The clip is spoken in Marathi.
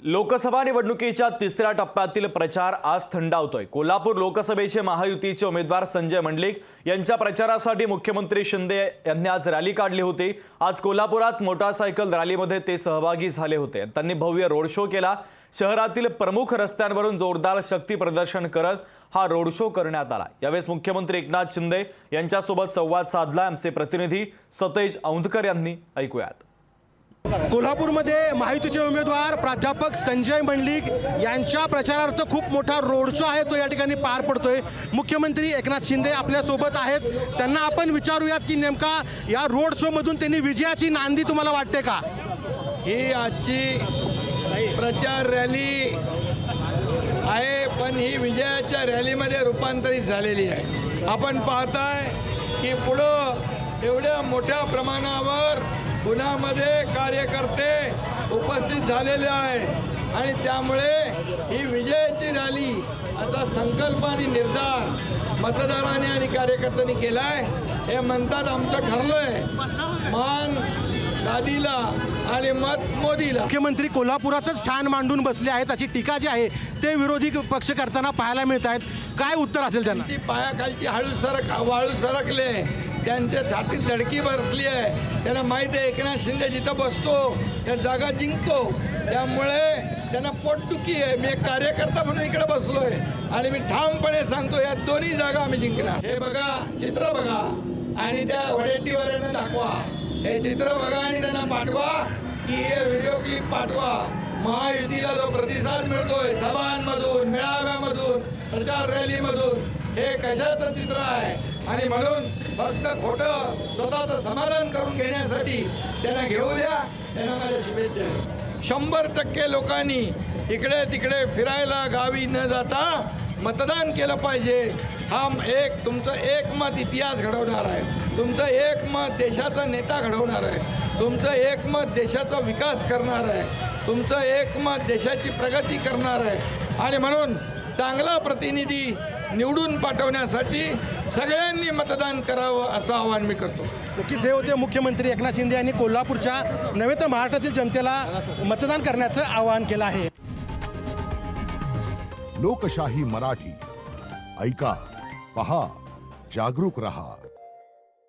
लोकसभा निवडणुकीच्या तिसऱ्या टप्प्यातील प्रचार आज थंडावतोय। कोल्हापूर लोकसभेचे महायुतीचे उमेदवार संजय मंडलिक यांच्या प्रचारासाठी मुख्यमंत्री शिंदे यांनी आज रॅली काढली होती। आज कोल्हापुरात मोटारसायकल रॅलीमध्ये ते सहभागी झाले होते। त्यांनी भव्य रोड शो केला। शहरातील प्रमुख रस्त्यांवरून जोरदार शक्ती प्रदर्शन करत हा रोड शो करण्यात आला। यावेळी मुख्यमंत्री एकनाथ शिंदे यांच्यासोबत संवाद साधला आमचे प्रतिनिधी सतेज औंधकर यांनी। ऐकूयात। कोल्हापूरमध्ये महायुतीचे उमेदवार प्राध्यापक संजय मंडलिक यांच्या प्रचारार्थ खूप मोठा रोड शो आहे तो या ठिकाणी पार पडतोय। मुख्यमंत्री एकनाथ शिंदे आपल्या सोबत आहेत। त्यांना आपण विचारूयात की नेमका या रोड शो मधून त्यांनी विजयाची नांदी तुम्हाला वाटते का? ही आजची प्रचार रॅली आहे, पण ही विजयाच्या रॅलीमध्ये रूपांतरित झालेली आहे। आपण पाहताय की पुढं एवढ्या मोठ्या प्रमाणावर पुण्यामध्ये कार्यकर्ते उपस्थित झालेले आहे आणि त्यामुळे ही विजयाची रॅली असा संकल्प आणि निर्धार मतदारांनी आणि कार्यकर्त्यांनी केला आहे। हे म्हणतात आमचं ठरलंय मान दादीला आणि मत मोदीला। मुख्यमंत्री कोल्हापुरातच ठाण मांडून बसले आहेत अशी टीका जी आहे ते विरोधी पक्ष करताना पाहायला मिळत आहेत। काय उत्तर असेल त्यांना? ती पायाखालची वाळू सरकले, त्यांच्या छातीत धडकी बसली आहे। त्यांना माहीत आहे एकनाथ शिंदे जिथं बसतो त्या जागा जिंकतो, त्यामुळे त्यांना पोटदुखी आहे। मी एक कार्यकर्ता म्हणून इकडे बसलोय आणि मी ठामपणे सांगतो या दोन्ही जागा आम्ही जिंकणार। हे बघा, चित्र बघा आणि त्या वडेट्टीवाल्यांना दाखवा। हे चित्र बघा आणि त्यांना पाठवा की हे व्हिडिओ क्लिप पाठवा। महायुतीला जो प्रतिसाद मिळतोय सभांमधून, मेळाव्यामधून, प्रचार रॅलीमधून, हे कशाचं चित्र आहे? आणि म्हणून फक्त खोटं स्वतःचं समाधान करून घेण्यासाठी त्यांना घेऊ द्या। त्यांना माझ्या शुभेच्छा। 100% लोकांनी इकडे तिकडे फिरायला गावी न जाता मतदान केलं पाहिजे। तुमचं एक मत इतिहास घडवणार आहे, तुमचं एक मत देशाचा नेता घडवणार आहे, तुमचं एक मत देशाचा विकास करणार आहे, तुमचं एक मत देशाची प्रगती करणार आहे। आणि म्हणून चांगला प्रतिनिधी निवडून पाठवण्यासाठी सगळ्यांनी मतदान करावं असं आवाहन मी करतो। नक्कीच हे होते मुख्यमंत्री एकनाथ शिंदे यांनी कोल्हापूरच्या नव्हे तर महाराष्ट्रातील जनतेला मतदान करण्याचं आवाहन केलं आहे। लोकशाही मराठी ऐका, पहा, जागरूक रहा।